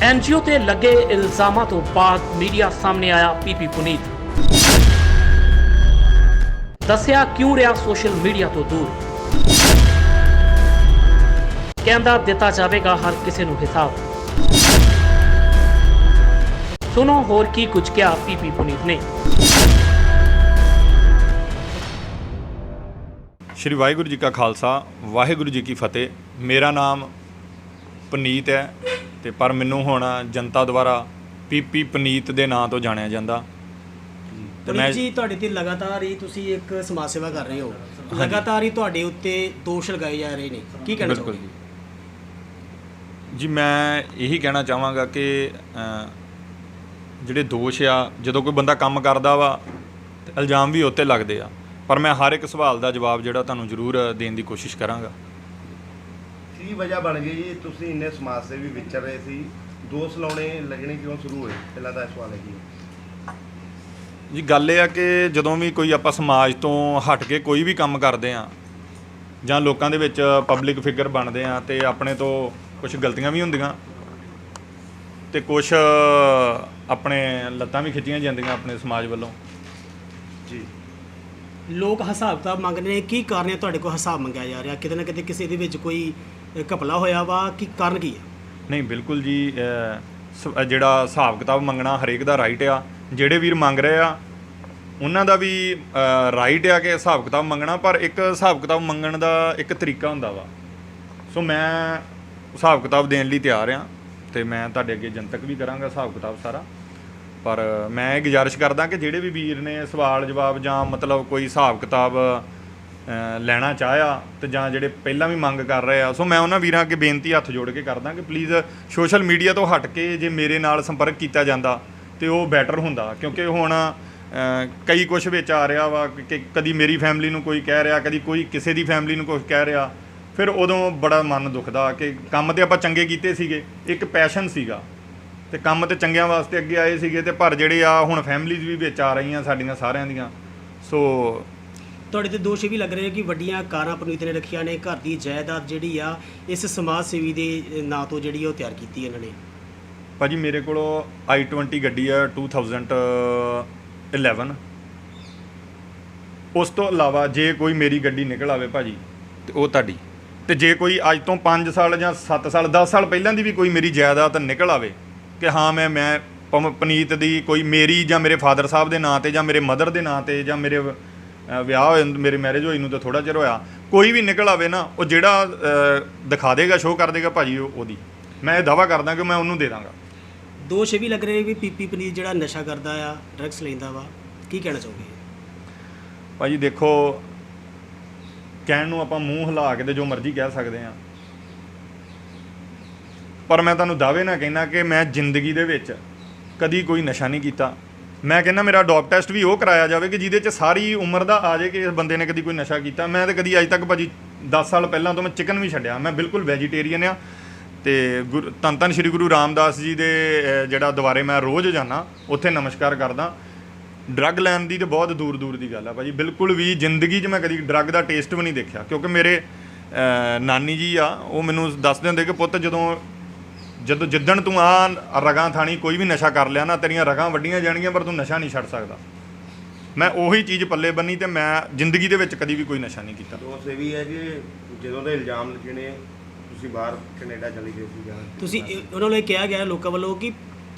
NGO ते लगे इल्जामां तो बाद मीडिया सामने आया पीपी पुनीत। दस्सिया क्यों रहा सोशल मीडिया तो दूर। कहंदा दिता जाएगा हर किसी नूं हिसाब। सुनो होर की कुछ क्या पीपी पुनीत ने। श्री वाहिगुरू जी का खालसा वाहिगुरू जी की फतेह। मेरा नाम पुनीत है ते पर मैनू हुण जनता द्वारा पीपी पुनीत दे नां तो जाणिया जांदा। ਪੁਨੀਤ ਜੀ ਤੁਹਾਡੇ ਤੇ ਲਗਾਤਾਰ ਹੀ ਤੁਸੀਂ ਇੱਕ ਸਮਾਜ ਸੇਵਾ ਕਰ ਰਹੇ ਹੋ, ਲਗਾਤਾਰ ਹੀ ਤੁਹਾਡੇ ਉੱਤੇ ਦੋਸ਼ ਲਗਾਏ ਜਾ ਰਹੇ ਨੇ, ਕੀ ਕਹਿਣਾ ਚਾਹੋਗੇ? ਜੀ ਮੈਂ ਇਹੀ ਕਹਿਣਾ ਚਾਹਾਂਗਾ ਕਿ ਜਿਹੜੇ ਦੋਸ਼ ਆ ਜਦੋਂ ਕੋਈ ਬੰਦਾ ਕੰਮ ਕਰਦਾ ਵਾ ਤੇ ਇਲਜ਼ਾਮ ਵੀ ਉੱਤੇ ਲੱਗਦੇ ਆ, ਪਰ ਮੈਂ ਹਰ ਇੱਕ ਸਵਾਲ ਦਾ ਜਵਾਬ ਜਿਹੜਾ ਤੁਹਾਨੂੰ ਜ਼ਰੂਰ ਦੇਣ ਦੀ ਕੋਸ਼ਿਸ਼ ਕਰਾਂਗਾ। ਕੀ ਵਜ੍ਹਾ ਬਣ ਗਈ ਜੀ ਤੁਸੀਂ ਇੰਨੇ ਸਮਾਜ ਸੇਵੀ ਵਿਚਰ ਰਹੇ ਸੀ, ਦੋਸ਼ ਲਾਉਣੇ ਲੱਗਣੇ ਕਿਉਂ ਸ਼ੁਰੂ ਹੋਏ? ਪਹਿਲਾਂ ਤਾਂ ਇਹ ਸਵਾਲ ਹੈ ਜੀ ਗੱਲ ਇਹ ਆ ਕਿ ਜਦੋਂ ਵੀ ਕੋਈ ਆਪਾਂ ਸਮਾਜ ਤੋਂ ਹਟ ਕੇ ਕੋਈ ਵੀ ਕੰਮ ਕਰਦੇ ਆ ਜਾਂ ਲੋਕਾਂ ਦੇ ਵਿੱਚ ਪਬਲਿਕ ਫਿਗਰ ਬਣਦੇ ਆ ਤੇ ਆਪਣੇ ਤੋਂ ਕੁਝ ਗਲਤੀਆਂ ਵੀ ਹੁੰਦੀਆਂ ਤੇ ਕੁਝ ਆਪਣੇ ਲੱਤਾਂ ਵੀ ਖਿੱਚੀਆਂ ਜਾਂਦੀਆਂ ਆਪਣੇ ਸਮਾਜ ਵੱਲੋਂ। ਜੀ ਲੋਕ ਹਿਸਾਬ ਕਿਤਾਬ ਮੰਗਦੇ ਨੇ, ਕੀ ਕਾਰਨ ਹੈ ਤੁਹਾਡੇ ਕੋਲ ਹਿਸਾਬ ਮੰਗਿਆ ਜਾ ਰਿਹਾ? ਕਿਤੇ ਨਾ ਕਿਤੇ ਕਿਸੇ ਦੇ ਵਿੱਚ ਕੋਈ ਘਪਲਾ ਹੋਇਆ ਵਾ, ਕੀ ਕਾਰਨ ਕੀ ਹੈ? ਨਹੀਂ ਬਿਲਕੁਲ ਜੀ, ਜਿਹੜਾ ਹਿਸਾਬ ਕਿਤਾਬ ਮੰਗਣਾ ਹਰੇਕ ਦਾ ਰਾਈਟ ਆ। ਜਿਹੜੇ ਵੀਰ ਮੰਗ ਰਹੇ ਆ ਉਹਨਾਂ ਦਾ ਵੀ ਰਾਈਟ ਆ ਕਿ ਹਿਸਾਬ ਕਿਤਾਬ ਮੰਗਣਾ, ਪਰ ਇੱਕ ਹਿਸਾਬ ਕਿਤਾਬ ਮੰਗਣ ਦਾ ਇੱਕ ਤਰੀਕਾ ਹੁੰਦਾ ਵਾ। ਸੋ ਮੈਂ ਹਿਸਾਬ ਕਿਤਾਬ ਦੇਣ ਲਈ ਤਿਆਰ ਆ ਅਤੇ ਮੈਂ ਤੁਹਾਡੇ ਅੱਗੇ ਜਨਤਕ ਵੀ ਕਰਾਂਗਾ ਹਿਸਾਬ ਕਿਤਾਬ ਸਾਰਾ। ਪਰ ਮੈਂ ਇਹ ਗੁਜ਼ਾਰਿਸ਼ ਕਰਦਾ ਕਿ ਜਿਹੜੇ ਵੀ ਵੀਰ ਨੇ ਸਵਾਲ ਜਵਾਬ ਜਾਂ ਮਤਲਬ ਕੋਈ ਹਿਸਾਬ ਕਿਤਾਬ ਲੈਣਾ ਚਾਹਿਆ ਤੇ ਜਾਂ ਜਿਹੜੇ ਪਹਿਲਾਂ ਵੀ ਮੰਗ ਕਰ ਰਹੇ ਆ, ਸੋ ਮੈਂ ਉਹਨਾਂ ਵੀਰਾਂ ਅੱਗੇ ਬੇਨਤੀ ਹੱਥ ਜੋੜ ਕੇ ਕਰਦਾ ਕਿ ਪਲੀਜ਼ ਸੋਸ਼ਲ ਮੀਡੀਆ ਤੋਂ ਹਟ ਕੇ ਜੇ ਮੇਰੇ ਨਾਲ ਸੰਪਰਕ ਕੀਤਾ ਜਾਂਦਾ ਤੇ ਉਹ ਬੈਟਰ ਹੁੰਦਾ। ਕਿਉਂਕਿ ਹੁਣ ਕਈ ਕੁਛ ਵਿੱਚ ਆ ਰਿਹਾ ਵਾ ਕਿ ਕਦੀ ਮੇਰੀ ਫੈਮਿਲੀ ਨੂੰ ਕੋਈ ਕਹਿ ਰਿਹਾ, ਕਦੀ ਕੋਈ ਕਿਸੇ ਦੀ ਫੈਮਿਲੀ ਨੂੰ ਕੁਛ ਕਹਿ ਰਿਹਾ, ਫਿਰ ਉਦੋਂ ਬੜਾ ਮਨ ਦੁਖਦਾ ਕਿ ਕੰਮ ਤੇ ਆਪਾਂ ਚੰਗੇ ਕੀਤੇ ਸੀਗੇ, ਇੱਕ ਪੈਸ਼ਨ ਸੀਗਾ ਤੇ ਕੰਮ ਤੇ ਚੰਗਿਆਂ ਵਾਸਤੇ ਅੱਗੇ ਆਏ ਸੀਗੇ, ਤੇ ਪਰ ਜਿਹੜੇ ਆ ਹੁਣ ਫੈਮਿਲੀਜ਼ ਵੀ ਵਿੱਚ ਆ ਰਹੀਆਂ ਸਾਡੀਆਂ ਸਾਰਿਆਂ ਦੀਆਂ। ਸੋ ਤੁਹਾਡੇ ਤੇ ਦੋਸ਼ ਇਹ ਵੀ ਲੱਗ ਰਹੇ ਕਿ ਵੱਡੀਆਂ ਕਾਰਾਂ ਪੁਨੀਤ ਨੇ ਰੱਖੀਆਂ ਨੇ, ਘਰ ਦੀ ਜਾਇਦਾਦ ਜਿਹੜੀ ਆ ਇਸ ਸਮਾਜ ਸੇਵੀ ਦੇ ਨਾਂ ਤੋਂ ਜਿਹੜੀ ਉਹ ਤਿਆਰ ਕੀਤੀ ਇਹਨਾਂ ਨੇ। ਭਾਜੀ ਮੇਰੇ ਕੋਲ i20 ਗੱਡੀ ਆ 2011। ਉਸ ਤੋਂ ਇਲਾਵਾ ਜੇ ਕੋਈ ਮੇਰੀ ਗੱਡੀ ਨਿਕਲ ਆਵੇ ਭਾਜੀ ਤੇ ਉਹ ਤੁਹਾਡੀ, ਤੇ ਜੇ ਕੋਈ ਅੱਜ ਤੋਂ 5 ਸਾਲ ਜਾਂ 7 ਸਾਲ 10 ਸਾਲ ਪਹਿਲਾਂ ਦੀ ਵੀ ਕੋਈ ਮੇਰੀ ਜਾਇਦਾਦ ਨਿਕਲ ਆਵੇ ਕਿ ਹਾਂ ਮੈਂ ਪੁਨੀਤ ਦੀ ਕੋਈ ਮੇਰੀ ਜਾਂ ਮੇਰੇ ਫਾਦਰ ਸਾਹਿਬ ਦੇ ਨਾਂ 'ਤੇ ਜਾਂ ਮੇਰੇ ਮਦਰ ਦੇ ਨਾਂ 'ਤੇ ਜਾਂ ਮੇਰੇ ਵਿਆਹ ਹੋਏ ਮੇਰੇ ਮੈਰਿਜ ਹੋਈ ਨੂੰ ਤਾਂ ਥੋੜ੍ਹਾ ਚਿਰ ਹੋਇਆ, ਕੋਈ ਵੀ ਨਿਕਲ ਆਵੇ ਨਾ, ਉਹ ਜਿਹੜਾ ਦਿਖਾ ਦੇਗਾ ਸ਼ੋਅ ਕਰ ਦੇਗਾ ਭਾਜੀ ਉਹਦੀ, ਮੈਂ ਇਹ ਦਾਅਵਾ ਕਰਦਾ ਕਿ ਮੈਂ ਉਹਨੂੰ ਦੇ ਦਾਂਗਾ। ਦੋਸ਼ ਇਹ ਵੀ ਲੱਗ ਰਹੇ ਵੀ ਪੀਪੀ ਪੁਨੀਤ ਜਿਹੜਾ ਨਸ਼ਾ ਕਰਦਾ ਆ, ਡਰੱਗਸ ਲੈਂਦਾ ਵਾ, ਕੀ ਕਹਿਣਾ ਚਾਹੋਗੇ? ਭਾਜੀ ਦੇਖੋ, ਕਹਿਣ ਨੂੰ ਆਪਾਂ ਮੂੰਹ ਹਿਲਾ ਕੇ ਤੇ ਜੋ ਮਰਜ਼ੀ ਕਹਿ ਸਕਦੇ ਹਾਂ, ਪਰ ਮੈਂ ਤੁਹਾਨੂੰ ਦਾਅਵੇ ਨਾਲ ਕਹਿਣਾ ਕਿ ਮੈਂ ਜ਼ਿੰਦਗੀ ਦੇ ਵਿੱਚ ਕਦੀ ਕੋਈ ਨਸ਼ਾ ਨਹੀਂ ਕੀਤਾ। ਮੈਂ ਕਹਿੰਦਾ ਮੇਰਾ ਡੋਪ ਟੈਸਟ ਵੀ ਉਹ ਕਰਾਇਆ ਜਾਵੇ ਕਿ ਜਿਹਦੇ 'ਚ ਸਾਰੀ ਉਮਰ ਦਾ ਆ ਜਾਏ ਕਿ ਇਸ ਬੰਦੇ ਨੇ ਕਦੀ ਕੋਈ ਨਸ਼ਾ ਕੀਤਾ। ਮੈਂ ਤਾਂ ਕਦੀ ਅੱਜ ਤੱਕ ਭਾਜੀ 10 ਸਾਲ ਪਹਿਲਾਂ ਤੋਂ ਮੈਂ ਚਿਕਨ ਵੀ ਛੱਡਿਆ, ਮੈਂ ਬਿਲਕੁਲ ਵੈਜੀਟੇਰੀਅਨ ਆ। ਅਤੇ ਧੰਨ ਸ਼੍ਰੀ ਗੁਰੂ ਰਾਮਦਾਸ ਜੀ ਦੇ ਜਿਹੜਾ ਦੁਆਰੇ ਮੈਂ ਰੋਜ਼ ਜਾਂਦਾ, ਉੱਥੇ ਨਮਸਕਾਰ ਕਰਦਾ। ਡਰੱਗ ਲੈਣ ਦੀ ਤਾਂ ਬਹੁਤ ਦੂਰ ਦੂਰ ਦੀ ਗੱਲ ਆ ਭਾਜੀ, ਬਿਲਕੁਲ ਵੀ ਜ਼ਿੰਦਗੀ 'ਚ ਮੈਂ ਕਦੀ ਡਰੱਗ ਦਾ ਟੇਸਟ ਵੀ ਨਹੀਂ ਦੇਖਿਆ। ਕਿਉਂਕਿ ਮੇਰੇ ਨਾਨੀ ਜੀ ਆ, ਉਹ ਮੈਨੂੰ ਦੱਸਦੇ ਹੁੰਦੇ ਕਿ ਪੁੱਤ ਜਿੱਦਣ ਤੂੰ ਆਹ ਰਗਾਂ ਥਾਣੀ ਕੋਈ ਵੀ ਨਸ਼ਾ ਕਰ ਲਿਆ ਨਾ, ਤੇਰੀਆਂ ਰਗਾਂ ਵੱਡੀਆਂ ਜਾਣਗੀਆਂ ਪਰ ਤੂੰ ਨਸ਼ਾ ਨਹੀਂ ਛੱਡ ਸਕਦਾ। ਮੈਂ ਉਹੀ ਚੀਜ਼ ਪੱਲੇ ਬੰਨੀ ਅਤੇ ਮੈਂ ਜ਼ਿੰਦਗੀ ਦੇ ਵਿੱਚ ਕਦੀ ਵੀ ਕੋਈ ਨਸ਼ਾ ਨਹੀਂ ਕੀਤਾ। ਦੋਸ਼ ਇਹ ਵੀ ਹੈ ਕਿ ਜਦੋਂ ਦੇ ਇਲਜ਼ਾਮ ਲੱਗੇ ਨੇ ਤੁਸੀਂ ਬਾਹਰ ਕੈਨੇਡਾ ਚਲੇ ਗਏ ਸੀ, ਤੁਸੀਂ ਉਹਨਾਂ ਨੂੰ ਇਹ ਕਿਹਾ ਗਿਆ ਲੋਕਾਂ ਵੱਲੋਂ ਕਿ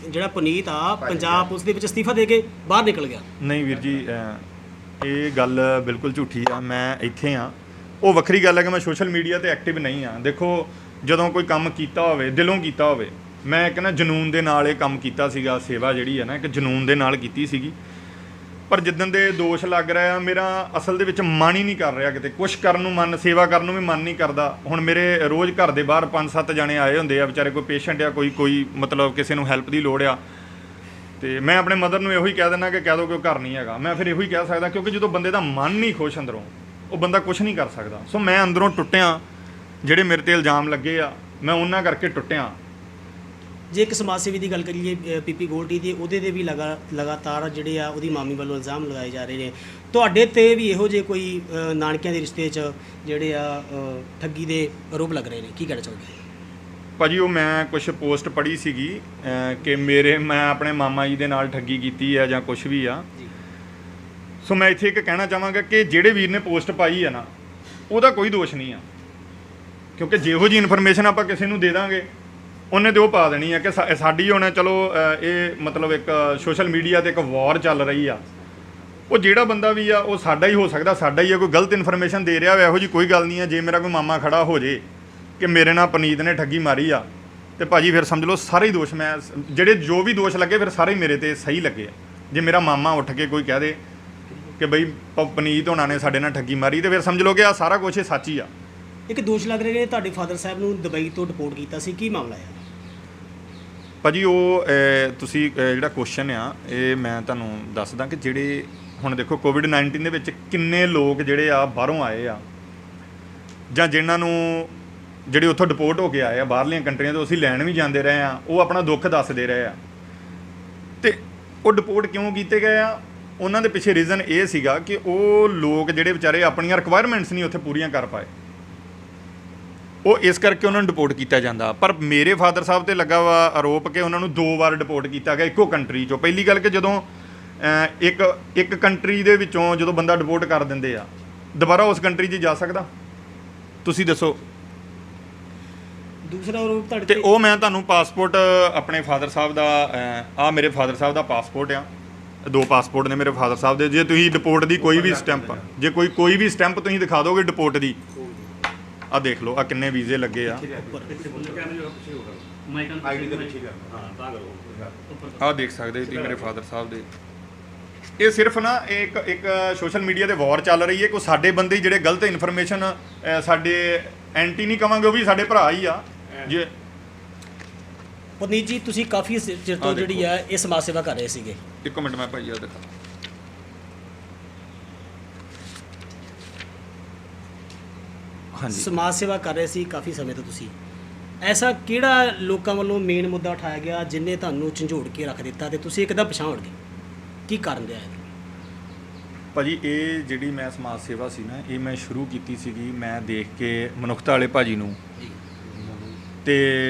ਜਿਹੜਾ ਪੁਨੀਤ ਆ ਪੰਜਾਬ ਪੁਲਿਸ ਦੇ ਵਿੱਚ ਅਸਤੀਫਾ ਦੇ ਕੇ ਬਾਹਰ ਨਿਕਲ ਗਿਆ। ਨਹੀਂ ਵੀਰ ਜੀ, ਇਹ ਗੱਲ ਬਿਲਕੁਲ ਝੂਠੀ ਆ। ਮੈਂ ਇੱਥੇ ਆ, ਉਹ ਵੱਖਰੀ ਗੱਲ ਹੈ ਕਿ ਮੈਂ ਸੋਸ਼ਲ ਮੀਡੀਆ 'ਤੇ ਐਕਟਿਵ ਨਹੀਂ ਆ। ਦੇਖੋ, ਜਦੋਂ ਕੋਈ ਕੰਮ ਕੀਤਾ ਹੋਵੇ, ਦਿਲੋਂ ਕੀਤਾ ਹੋਵੇ, ਮੈਂ ਇੱਕ ਨਾ ਜਨੂਨ ਦੇ ਨਾਲ ਇਹ ਕੰਮ ਕੀਤਾ ਸੀਗਾ। ਸੇਵਾ ਜਿਹੜੀ ਹੈ ਨਾ ਇੱਕ ਜਨੂਨ ਦੇ ਨਾਲ ਕੀਤੀ ਸੀਗੀ, ਪਰ ਜਿੱਦਣ ਦੇ ਦੋਸ਼ ਲੱਗ ਰਿਹਾ ਮੇਰਾ ਅਸਲ ਦੇ ਵਿੱਚ ਮਨ ਹੀ ਨਹੀਂ ਕਰ ਰਿਹਾ, ਕਿਤੇ ਕੁਛ ਕਰਨ ਨੂੰ ਸੇਵਾ ਕਰਨ ਨੂੰ ਵੀ ਮਨ ਨਹੀਂ ਕਰਦਾ। ਹੁਣ ਮੇਰੇ ਰੋਜ਼ ਘਰ ਦੇ ਬਾਹਰ 5-7 ਜਣੇ ਆਏ ਹੁੰਦੇ ਆ, ਵਿਚਾਰੇ ਕੋਈ ਪੇਸ਼ੈਂਟ ਆ, ਕੋਈ ਮਤਲਬ ਕਿਸੇ ਨੂੰ ਹੈਲਪ ਦੀ ਲੋੜ ਆ, ਅਤੇ ਮੈਂ ਆਪਣੇ ਮਦਰ ਨੂੰ ਇਹੋ ਹੀ ਕਹਿ ਦਿੰਦਾ ਕਿ ਕਹਿ ਦਿਓ ਕਿ ਉਹ ਘਰ ਨਹੀਂ ਹੈਗਾ। ਮੈਂ ਫਿਰ ਇਹੋ ਹੀ ਕਹਿ ਸਕਦਾ, ਕਿਉਂਕਿ ਜਦੋਂ ਬੰਦੇ ਦਾ ਮਨ ਨਹੀਂ ਖੁਸ਼ ਅੰਦਰੋਂ, ਉਹ ਬੰਦਾ ਕੁਛ ਨਹੀਂ ਕਰ ਸਕਦਾ। ਸੋ ਮੈਂ ਅੰਦਰੋਂ ਟੁੱਟਿਆ, ਜਿਹੜੇ ਮੇਰੇ 'ਤੇ ਇਲਜ਼ਾਮ ਲੱਗੇ ਆ ਮੈਂ ਉਹਨਾਂ ਕਰਕੇ ਟੁੱਟਿਆ। ਜੇ ਇੱਕ ਸਮਾਜ ਸੇਵੀ ਦੀ ਗੱਲ ਕਰੀਏ ਪੀਪੀ ਗੋਲਡੀ ਦੀ, ਉਹਦੇ 'ਤੇ ਵੀ ਲਗਾਤਾਰ ਜਿਹੜੇ ਆ ਉਹਦੀ ਮਾਮੀ ਵੱਲੋਂ ਇਲਜ਼ਾਮ ਲਗਾਏ ਜਾ ਰਹੇ ਨੇ। ਤੁਹਾਡੇ 'ਤੇ ਵੀ ਇਹੋ ਜਿਹੇ ਕੋਈ ਨਾਨਕਿਆਂ ਦੇ ਰਿਸ਼ਤੇ 'ਚ ਜਿਹੜੇ ਆ ਠੱਗੀ ਦੇ ਆਰੋਪ ਲੱਗ ਰਹੇ ਨੇ, ਕੀ ਕਹਿਣਾ ਚਾਹੋਗੇ? ਭਾਜੀ ਉਹ ਮੈਂ ਕੁਝ ਪੋਸਟ ਪੜ੍ਹੀ ਸੀਗੀ ਕਿ ਮੈਂ ਆਪਣੇ ਮਾਮਾ ਜੀ ਦੇ ਨਾਲ ਠੱਗੀ ਕੀਤੀ ਆ ਜਾਂ ਕੁਝ ਵੀ ਆ। ਸੋ ਮੈਂ ਇੱਥੇ ਇੱਕ ਕਹਿਣਾ ਚਾਹਾਂਗਾ ਕਿ ਜਿਹੜੇ ਵੀਰ ਨੇ ਪੋਸਟ ਪਾਈ ਆ ਨਾ, ਉਹਦਾ ਕੋਈ ਦੋਸ਼ ਨਹੀਂ ਆ, ਕਿਉਂਕਿ ਜਿਹੋ ਜੀ ਇਨਫੋਰਮੇਸ਼ਨ ਆਪਾਂ ਕਿਸੇ ਨੂੰ ਦੇ ਦਾਂਗੇ ਉਹਨੇ ਤੇ ਉਹ ਪਾ ਦੇਣੀ ਆ ਕਿ ਸਾਡੀ ਹੁਣ ਚਲੋ ਇਹ ਮਤਲਬ ਇੱਕ ਸੋਸ਼ਲ ਮੀਡੀਆ ਤੇ ਇੱਕ ਵਾਰ ਚੱਲ ਰਹੀ ਆ। ਉਹ ਜਿਹੜਾ ਬੰਦਾ ਵੀ ਆ ਉਹ ਸਾਡਾ ਹੀ ਹੋ ਸਕਦਾ, ਸਾਡਾ ਹੀ ਆ। ਕੋਈ ਗਲਤ ਇਨਫੋਰਮੇਸ਼ਨ ਦੇ ਰਿਹਾ ਹੋਵੇ, ਇਹੋ ਜੀ ਕੋਈ ਗੱਲ ਨਹੀਂ ਆ। ਜੇ ਮੇਰਾ ਕੋਈ ਮਾਮਾ ਖੜਾ ਹੋ ਜੇ ਕਿ ਮੇਰੇ ਨਾਲ ਪਨੀਤ ਨੇ ਠੱਗੀ ਮਾਰੀ ਆ, ਤੇ ਭਾਜੀ ਫਿਰ ਸਮਝ ਲਓ ਸਾਰੇ ਹੀ ਦੋਸ਼ ਮੈਂ ਜਿਹੜੇ ਜੋ ਵੀ ਦੋਸ਼ ਲੱਗੇ ਫਿਰ ਸਾਰੇ ਹੀ ਮੇਰੇ ਤੇ ਸਹੀ ਲੱਗੇ ਆ। ਜੇ ਮੇਰਾ ਮਾਮਾ ਉੱਠ ਕੇ ਕੋਈ ਕਹਿ ਦੇ ਕਿ ਬਈ ਪਨੀਤ ਹੋਣਾ ਨੇ ਸਾਡੇ ਨਾਲ ਠੱਗੀ ਮਾਰੀ, ਤੇ ਫਿਰ ਸਮਝ ਲਓ ਕਿ ਆ ਸਾਰਾ ਕੁਝ ਸੱਚ ਹੀ ਆ। ਇੱਕ ਦੋਸ਼ ਲੱਗ ਰਿਹਾ ਕਿ ਤੁਹਾਡੇ ਫਾਦਰ ਸਾਹਿਬ ਨੂੰ ਦੁਬਈ ਤੋਂ ਡਿਪੋਰਟ ਕੀਤਾ ਸੀ, ਕੀ ਮਾਮਲਾ ਹੈ? ਭਾਜੀ ਉਹ ਤੁਸੀਂ ਜਿਹੜਾ ਕੁਐਸਚਨ ਆ ਇਹ ਮੈਂ ਤੁਹਾਨੂੰ ਦੱਸਦਾ ਕਿ ਜਿਹੜੇ ਹੁਣ ਦੇਖੋ ਕੋਵਿਡ-19 ਦੇ ਵਿੱਚ ਕਿੰਨੇ ਲੋਕ ਜਿਹੜੇ ਆ ਬਾਹਰੋਂ ਆਏ ਆ ਜਾਂ ਜਿਨ੍ਹਾਂ ਨੂੰ ਜਿਹੜੇ ਉੱਥੋਂ ਡਿਪੋਰਟ ਹੋ ਕੇ ਆਏ ਆ ਬਾਹਰਲੀਆਂ ਕੰਟਰੀਆਂ ਤੋਂ, ਅਸੀਂ ਲੈਣ ਵੀ ਜਾਂਦੇ ਰਹੇ ਆ, ਉਹ ਆਪਣਾ ਦੁੱਖ ਦੱਸਦੇ ਰਹੇ ਆ। ਤੇ ਉਹ ਡਿਪੋਰਟ ਕਿਉਂ ਕੀਤੇ ਗਏ ਆ, ਉਹਨਾਂ ਦੇ ਪਿੱਛੇ ਰੀਜ਼ਨ ਇਹ ਸੀਗਾ ਕਿ ਉਹ ਲੋਕ ਜਿਹੜੇ ਵਿਚਾਰੇ ਆਪਣੀਆਂ ਰਿਕੁਆਇਰਮੈਂਟਸ ਨਹੀਂ ਉੱਥੇ ਪੂਰੀਆਂ ਕਰ ਪਾਏ, ਉਹ ਇਸ ਕਰਕੇ ਉਹਨਾਂ ਨੂੰ ਡਿਪੋਰਟ ਕੀਤਾ ਜਾਂਦਾ। ਪਰ ਮੇਰੇ ਫਾਦਰ ਸਾਹਿਬ ਤੇ ਲੱਗਾ ਵਾ ਆਰੋਪ ਕਿ ਉਹਨਾਂ ਨੂੰ 2 ਵਾਰ ਡਿਪੋਰਟ ਕੀਤਾ ਗਿਆ ਇੱਕੋ ਕੰਟਰੀ 'ਚੋਂ। ਪਹਿਲੀ ਗੱਲ ਕਿ ਜਦੋਂ ਇੱਕ ਕੰਟਰੀ ਦੇ ਵਿੱਚੋਂ ਜਦੋਂ ਬੰਦਾ ਡਿਪੋਰਟ ਕਰ ਦਿੰਦੇ ਆ, ਦੁਬਾਰਾ ਉਸ ਕੰਟਰੀ 'ਚ ਜਾ ਸਕਦਾ? ਤੁਸੀਂ ਦੱਸੋ। ਦੂਸਰਾ ਆਰੋਪ ਤੁਹਾਡੇ ਤੇ ਉਹ ਮੈਂ ਤੁਹਾਨੂੰ ਪਾਸਪੋਰਟ ਆਪਣੇ ਫਾਦਰ ਸਾਹਿਬ ਦਾ ਆ ਮੇਰੇ ਫਾਦਰ ਸਾਹਿਬ ਦਾ ਪਾਸਪੋਰਟ ਆ, 2 ਪਾਸਪੋਰਟ ਨੇ ਮੇਰੇ ਫਾਦਰ ਸਾਹਿਬ ਦੇ। ਜੇ ਤੁਸੀਂ ਡਿਪੋਰਟ ਦੀ ਕੋਈ ਵੀ ਸਟੈਂਪ, ਜੇ ਕੋਈ ਵੀ ਸਟੈਂਪ ਤੁਸੀਂ ਦਿਖਾ ਦੋਗੇ ਡਿਪੋਰਟ ਦੀ, ਆ ਦੇਖ ਲਓ ਆ ਕਿੰਨੇ ਵੀਜ਼ੇ ਲੱਗੇ ਆ, ਆ ਦੇਖ ਸਕਦੇ ਤੁਸੀਂ ਮੇਰੇ ਫਾਦਰ ਸਾਹਿਬ ਦੇ। ਇਹ ਸਿਰਫ ਨਾ ਇੱਕ ਸੋਸ਼ਲ ਮੀਡੀਆ ਤੇ ਵਾਰ ਚੱਲ ਰਹੀ ਹੈ। ਕੋਈ ਸਾਡੇ ਬੰਦੇ ਜਿਹੜੇ ਗਲਤ ਇਨਫੋਰਮੇਸ਼ਨ ਸਾਡੇ ਐਂਟੀ ਨਹੀਂ ਕਵਾਂਗੇ, ਉਹ ਵੀ ਸਾਡੇ ਭਰਾ ਹੀ ਆ। ਜੇ ਪਨੀਤ ਜੀ ਤੁਸੀਂ ਕਾਫੀ ਚਿਰ ਤੋਂ ਜਿਹੜੀ ਆ ਇਹ ਸਮਾਜ ਸੇਵਾ ਕਰ ਰਹੇ ਸੀਗੇ। ਇੱਕ ਮਿੰਟ ਮੈਂ ਭਾਈ ਆ ਦੇਖਾ, ਹਾਂਜੀ ਸਮਾਜ ਸੇਵਾ ਕਰ ਰਹੇ ਸੀ ਕਾਫੀ ਸਮੇਂ ਤੋਂ ਤੁਸੀਂ। ਐਸਾ ਕਿਹੜਾ ਲੋਕਾਂ ਵੱਲੋਂ ਮੇਨ ਮੁੱਦਾ ਉਠਾਇਆ ਗਿਆ ਜਿਹਨੇ ਤੁਹਾਨੂੰ ਝੰਜੋੜ ਕੇ ਰੱਖ ਦਿੱਤਾ ਤੇ ਤੁਸੀਂ ਇੱਕਦਮ ਪਛਾਣ ਉੜ ਗਏ? ਕੀ ਕਾਰਨ ਰਿਹਾ ਹੈ? ਭਾਜੀ ਇਹ ਜਿਹੜੀ ਮੈਂ ਸਮਾਜ ਸੇਵਾ ਸੀ ਨਾ, ਇਹ ਮੈਂ ਸ਼ੁਰੂ ਕੀਤੀ ਸੀਗੀ ਮੈਂ ਦੇਖ ਕੇ ਮਨੁੱਖਤਾ ਵਾਲੇ ਭਾਜੀ ਨੂੰ ਤੇ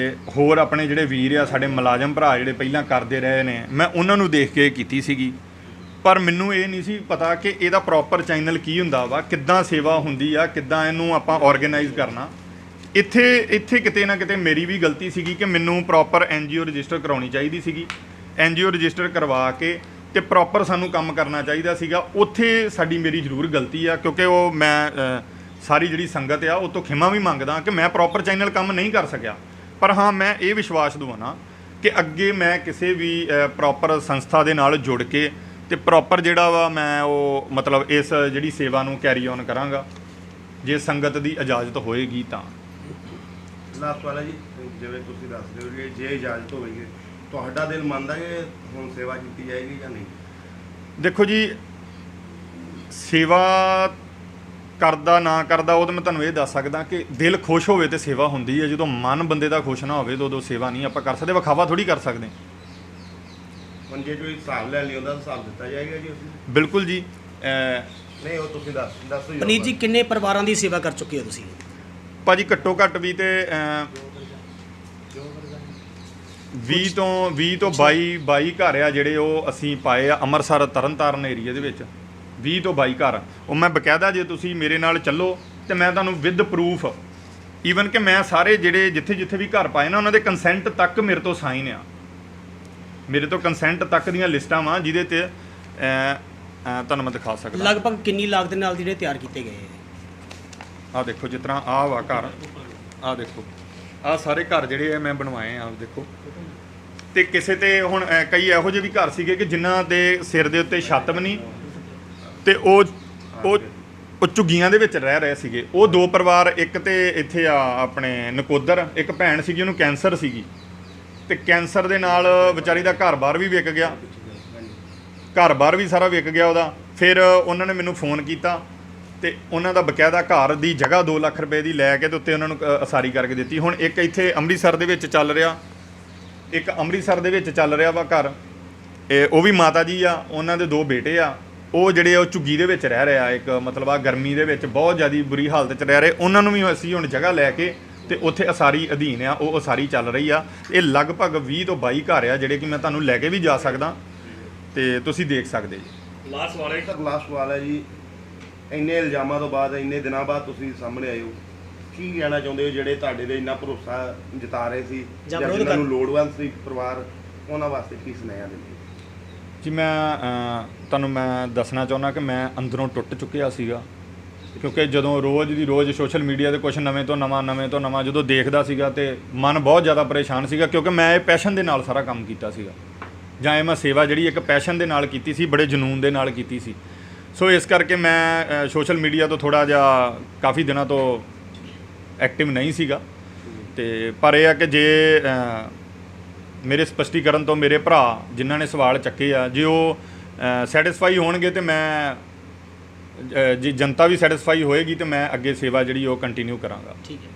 ਹੋਰ ਆਪਣੇ ਜਿਹੜੇ ਵੀਰ ਆ ਸਾਡੇ ਮੁਲਾਜ਼ਮ ਭਰਾ ਜਿਹੜੇ ਪਹਿਲਾਂ ਕਰਦੇ ਰਹੇ ਨੇ, ਮੈਂ ਉਹਨਾਂ ਨੂੰ ਦੇਖ ਕੇ ਕੀਤੀ ਸੀਗੀ। ਪਰ ਮੈਨੂੰ ਇਹ ਨਹੀਂ ਸੀ ਪਤਾ ਕਿ ਇਹਦਾ ਪ੍ਰੋਪਰ ਚੈਨਲ ਕੀ ਹੁੰਦਾ ਵਾ, ਕਿੱਦਾਂ ਸੇਵਾ ਹੁੰਦੀ ਆ, ਕਿੱਦਾਂ ਇਹਨੂੰ ਆਪਾਂ ਆਰਗੇਨਾਈਜ਼ ਕਰਨਾ। ਇੱਥੇ ਕਿਤੇ ਨਾ ਕਿਤੇ ਮੇਰੀ ਵੀ ਗਲਤੀ ਸੀਗੀ ਕਿ ਮੈਨੂੰ ਪ੍ਰੋਪਰ NGO ਰਜਿਸਟਰ ਕਰਾਉਣੀ ਚਾਹੀਦੀ ਸੀਗੀ। NGO ਰਜਿਸਟਰ ਕਰਵਾ ਕੇ ਤੇ ਪ੍ਰੋਪਰ ਸਾਨੂੰ ਕੰਮ ਕਰਨਾ ਚਾਹੀਦਾ ਸੀਗਾ। ਉੱਥੇ ਸਾਡੀ ਮੇਰੀ ਜ਼ਰੂਰ ਗਲਤੀ ਆ, ਕਿਉਂਕਿ ਉਹ ਮੈਂ ਸਾਰੀ ਜਿਹੜੀ ਸੰਗਤ ਆ ਉਹ ਤੋਂ ਖਿਮਾ ਵੀ ਮੰਗਦਾ ਕਿ ਮੈਂ ਪ੍ਰੋਪਰ ਚੈਨਲ ਕੰਮ ਨਹੀਂ ਕਰ ਸਕਿਆ। ਪਰ ਹਾਂ ਮੈਂ ਇਹ ਵਿਸ਼ਵਾਸ ਦਵਾਉਣਾ ਕਿ ਅੱਗੇ ਮੈਂ ਕਿਸੇ ਵੀ ਪ੍ਰੋਪਰ ਸੰਸਥਾ ਦੇ ਨਾਲ ਜੁੜ ਕੇ ਤੇ ਪ੍ਰੋਪਰ ਜਿਹੜਾ ਵਾ ਮੈਂ ਉਹ ਮਤਲਬ ਇਸ ਜਿਹੜੀ ਸੇਵਾ ਨੂੰ ਕੈਰੀ ਔਨ ਕਰਾਂਗਾ, ਜੇ ਸੰਗਤ ਦੀ ਇਜਾਜ਼ਤ ਹੋਏਗੀ ਤਾਂ। ਲਾਸਟ ਵਾਲਾ ਜੀ, ਜਿਵੇਂ ਤੁਸੀਂ ਦੱਸਦੇ ਹੋ ਕਿ ਜੇ ਇਜਾਜ਼ਤ ਹੋਵੇਗੀ, ਤੁਹਾਡਾ ਦਿਲ ਮੰਨਦਾ ਕਿ ਹੁਣ ਸੇਵਾ ਕੀਤੀ ਜਾਏਗੀ ਜਾਂ ਨਹੀਂ? ਦੇਖੋ ਜੀ, ਸੇਵਾ ਕਰਦਾ ਨਾ ਕਰਦਾ ਉਹ ਤਾਂ ਮੈਂ ਤੁਹਾਨੂੰ ਇਹ ਦੱਸ ਸਕਦਾ ਕਿ ਦਿਲ ਖੁਸ਼ ਹੋਵੇ ਤੇ ਸੇਵਾ ਹੁੰਦੀ ਹੈ। ਜਦੋਂ ਮਨ ਬੰਦੇ ਦਾ ਖੁਸ਼ ਨਾ ਹੋਵੇ ਤਾਂ ਉਦੋਂ ਸੇਵਾ ਨਹੀਂ ਆਪਾਂ ਕਰ ਸਕਦੇ, ਵਿਖਾਵਾ ਥੋੜੀ ਕਰ ਸਕਦੇ। ਹੁਣ ਜੇ ਕੋਈ ਹਿਸਾਬ ਲੈ ਲਿਓ ਉਹਦਾ ਹਿਸਾਬ ਦਿੱਤਾ ਜਾਏਗਾ ਜੀ ਉਸੇ? ਬਿਲਕੁਲ ਜੀ। ਨਹੀਂ ਉਹ ਤੁਸੀਂ ਦੱਸੋ ਪਨੀਤ ਜੀ ਕਿੰਨੇ ਪਰਿਵਾਰਾਂ ਦੀ ਸੇਵਾ ਕਰ ਚੁੱਕੇ ਹੋ ਤੁਸੀਂ? ਭਾਜੀ ਘੱਟੋ ਘੱਟ ਵੀ ਤੇ 20 ਤੋਂ 22 ਘਰ ਆ ਜਿਹੜੇ ਉਹ ਅਸੀਂ ਪਾਏ ਆ ਅੰਮ੍ਰਿਤਸਰ ਤਰਨਤਾਰਨ ਏਰੀਆ ਦੇ ਵਿੱਚ। 20 ਤੋਂ 22 ਘਰ ਉਹ ਮੈਂ ਬਕਾਇਦਾ, ਜੇ ਤੁਸੀਂ ਮੇਰੇ ਨਾਲ ਚੱਲੋ ਤੇ ਮੈਂ ਤੁਹਾਨੂੰ ਵਿਦ ਪ੍ਰੂਫ ਈਵਨ ਕਿ ਮੈਂ ਸਾਰੇ ਜਿਹੜੇ ਜਿੱਥੇ ਵੀ ਘਰ ਪਾਏ ਨਾ ਉਹਨਾਂ ਦੇ ਕੰਸੈਂਟ ਤੱਕ ਮੇਰੇ ਤੋਂ ਸਾਈਨ ਆ, ਮੇਰੇ ਤੋਂ ਕੰਸੈਂਟ ਤੱਕ ਦੀਆਂ ਲਿਸਟਾਂ ਵਾਂ ਜਿਹਦੇ ਤੇ ਤੁਹਾਨੂੰ ਮੈਂ ਦਿਖਾ ਸਕਦਾ। ਲਗਭਗ ਕਿੰਨੀ ਲਾਗਤ ਨਾਲ ਜਿਹੜੇ ਤਿਆਰ ਕੀਤੇ ਗਏ? ਆਹ ਦੇਖੋ, ਜਿਸ ਤਰ੍ਹਾਂ ਆਹ ਵਾ ਘਰ, ਆਹ ਦੇਖੋ ਆਹ ਸਾਰੇ ਘਰ ਜਿਹੜੇ ਆ ਮੈਂ ਬਣਵਾਏ ਆ, ਆਪ ਦੇਖੋ। ਤੇ ਕਿਸੇ ਤੇ ਹੁਣ ਕਈ ਇਹੋ ਜਿਹੇ ਵੀ ਘਰ ਸੀਗੇ ਕਿ ਜਿਨ੍ਹਾਂ ਦੇ ਸਿਰ ਦੇ ਉੱਤੇ ਛੱਤ ਵੀ ਨਹੀਂ ਤੇ ਉਹ ਝੁੱਗੀਆਂ ਦੇ ਵਿੱਚ ਰਹਿ ਰਹੇ ਸੀਗੇ। ਉਹ 2 ਪਰਿਵਾਰ, ਇੱਕ ਤੇ ਇੱਥੇ ਆ ਆਪਣੇ ਨਕੋਦਰ, ਇੱਕ ਭੈਣ ਸੀਗੀ ਉਹਨੂੰ ਕੈਂਸਰ ਸੀਗੀ ਤੇ ਕੈਂਸਰ ਦੇ ਨਾਲ ਵਿਚਾਰੀ ਦਾ ਘਰ-ਬਾਰ ਵੀ ਵਿਕ ਗਿਆ, ਘਰ-ਬਾਰ ਵੀ ਸਾਰਾ ਵਿਕ ਗਿਆ ਉਹਦਾ। ਫਿਰ ਉਹਨਾਂ ਨੇ ਮੈਨੂੰ ਫੋਨ ਕੀਤਾ ਤੇ ਉਹਨਾਂ ਦਾ ਬਕਾਇਦਾ ਘਰ ਦੀ ਜਗ੍ਹਾ 2 ਲੱਖ ਰੁਪਏ ਦੀ ਲੈ ਕੇ ਤੇ ਉੱਤੇ ਉਹਨਾਂ ਨੂੰ ਅਸਾਰੀ ਕਰਕੇ ਦਿੱਤੀ। ਹੁਣ ਇੱਕ ਇੱਥੇ ਅੰਮ੍ਰਿਤਸਰ ਦੇ ਵਿੱਚ ਚੱਲ ਰਿਹਾ, ਇੱਕ ਅੰਮ੍ਰਿਤਸਰ ਦੇ ਵਿੱਚ ਚੱਲ ਰਿਹਾ ਵਾ ਘਰ, ਉਹ ਵੀ ਮਾਤਾ ਜੀ ਆ, ਉਹਨਾਂ ਦੇ 2 ਬੇਟੇ ਆ, ਉਹ ਜਿਹੜੇ ਉਹ ਝੁੱਗੀ ਦੇ ਵਿੱਚ ਰਹਿ ਰਿਹਾ। ਇੱਕ ਮਤਲਬ ਆ ਗਰਮੀ ਦੇ ਵਿੱਚ ਬਹੁਤ ਜ਼ਿਆਦਾ ਬੁਰੀ ਹਾਲਤ 'ਚ ਰਹਿ ਰਹੇ, ਉਹਨਾਂ ਨੂੰ ਵੀ ਅਸੀਂ ਹੁਣ ਜਗ੍ਹਾ ਲੈ ਕੇ ਤੇ ਉੱਥੇ ਅਸਾਰੀ ਅਧੀਨ ਆ, ਉਹ ਅਸਾਰੀ ਚੱਲ ਰਹੀ ਆ। ਇਹ ਲਗਭਗ 20 ਤੋਂ 22 ਘਰ ਆ ਜਿਹੜੇ ਕਿ ਮੈਂ ਤੁਹਾਨੂੰ ਲੈ ਕੇ ਵੀ ਜਾ ਸਕਦਾ ਤੇ ਤੁਸੀਂ ਦੇਖ ਸਕਦੇ ਜੀ। ਲਾਸਟ ਵਾਲੇ ਸਰ ਲਾਸਟ ਸਵਾਲ ਹੈ ਜੀ, ਇੰਨੇ ਇਲਜ਼ਾਮਾਂ ਤੋਂ ਬਾਅਦ ਇੰਨੇ ਦਿਨਾਂ ਬਾਅਦ ਤੁਸੀਂ ਸਾਹਮਣੇ ਆਏ ਹੋ, ਕੀ ਕਹਿਣਾ ਚਾਹੁੰਦੇ ਹੋ ਜਿਹੜੇ ਤੁਹਾਡੇ ਤੇ ਇੰਨਾ ਭਰੋਸਾ ਜਤਾ ਰਹੇ ਸੀ ਜਾਂ ਜਾਂ ਵਿਰੋਧ ਜਿਨ੍ਹਾਂ ਨੂੰ ਕਰ- ਲੋੜਵੰਦ ਸੀ ਪਰਿਵਾਰ, ਉਹਨਾਂ ਵਾਸਤੇ ਕੀ ਸੁਨੇਹਾ ਦਿੰਦੇ? ਜੀ ਮੈਂ ਤੁਹਾਨੂੰ ਮੈਂ ਦੱਸਣਾ ਚਾਹੁੰਦਾ ਕਿ ਮੈਂ ਅੰਦਰੋਂ ਟੁੱਟ ਚੁੱਕਿਆ ਸੀਗਾ, ਕਿਉਂਕਿ ਜਦੋਂ ਰੋਜ਼ ਦੀ ਰੋਜ਼ ਸੋਸ਼ਲ ਮੀਡੀਆ ਤੇ ਕੁਛ ਨਵੇਂ ਤੋਂ ਨਵਾਂ ਜਦੋਂ ਦੇਖਦਾ ਸੀਗਾ ਤੇ ਮਨ ਬਹੁਤ ਜ਼ਿਆਦਾ ਪਰੇਸ਼ਾਨ ਸੀਗਾ, ਕਿਉਂਕਿ ਮੈਂ ਇਹ ਪੈਸ਼ਨ ਦੇ ਨਾਲ ਸਾਰਾ ਕੰਮ ਕੀਤਾ ਸੀਗਾ, ਜਾਂ ਇਹ ਮੈਂ ਸੇਵਾ ਜਿਹੜੀ ਇੱਕ ਪੈਸ਼ਨ ਦੇ ਨਾਲ ਕੀਤੀ ਸੀ, ਬੜੇ ਜਨੂਨ ਦੇ ਨਾਲ ਕੀਤੀ ਸੀ। ਸੋ ਇਸ ਕਰਕੇ ਮੈਂ ਸੋਸ਼ਲ ਮੀਡੀਆ ਤੋਂ ਥੋੜ੍ਹਾ ਜਿਹਾ ਕਾਫੀ ਦਿਨਾਂ ਤੋਂ ਐਕਟਿਵ ਨਹੀਂ ਸੀਗਾ। ਤੇ ਪਰ ਇਹ ਆ ਕਿ ਜੇ ਮੇਰੇ ਸਪਸ਼ਟੀਕਰਨ ਤੋਂ ਮੇਰੇ ਭਰਾ ਜਿਨ੍ਹਾਂ ਨੇ ਸਵਾਲ ਚੱਕੇ ਆ, ਜੇ ਉਹ ਸੈਟੀਸਫਾਈ ਹੋਣਗੇ ਤੇ ਮੈਂ ਜੇ ਜਨਤਾ ਵੀ ਸੈਟੀਸਫਾਈ ਹੋਏਗੀ ਤੇ ਮੈਂ ਅੱਗੇ ਸੇਵਾ ਜਿਹੜੀ ਉਹ ਕੰਟੀਨਿਊ ਕਰਾਂਗਾ। ਠੀਕ ਹੈ।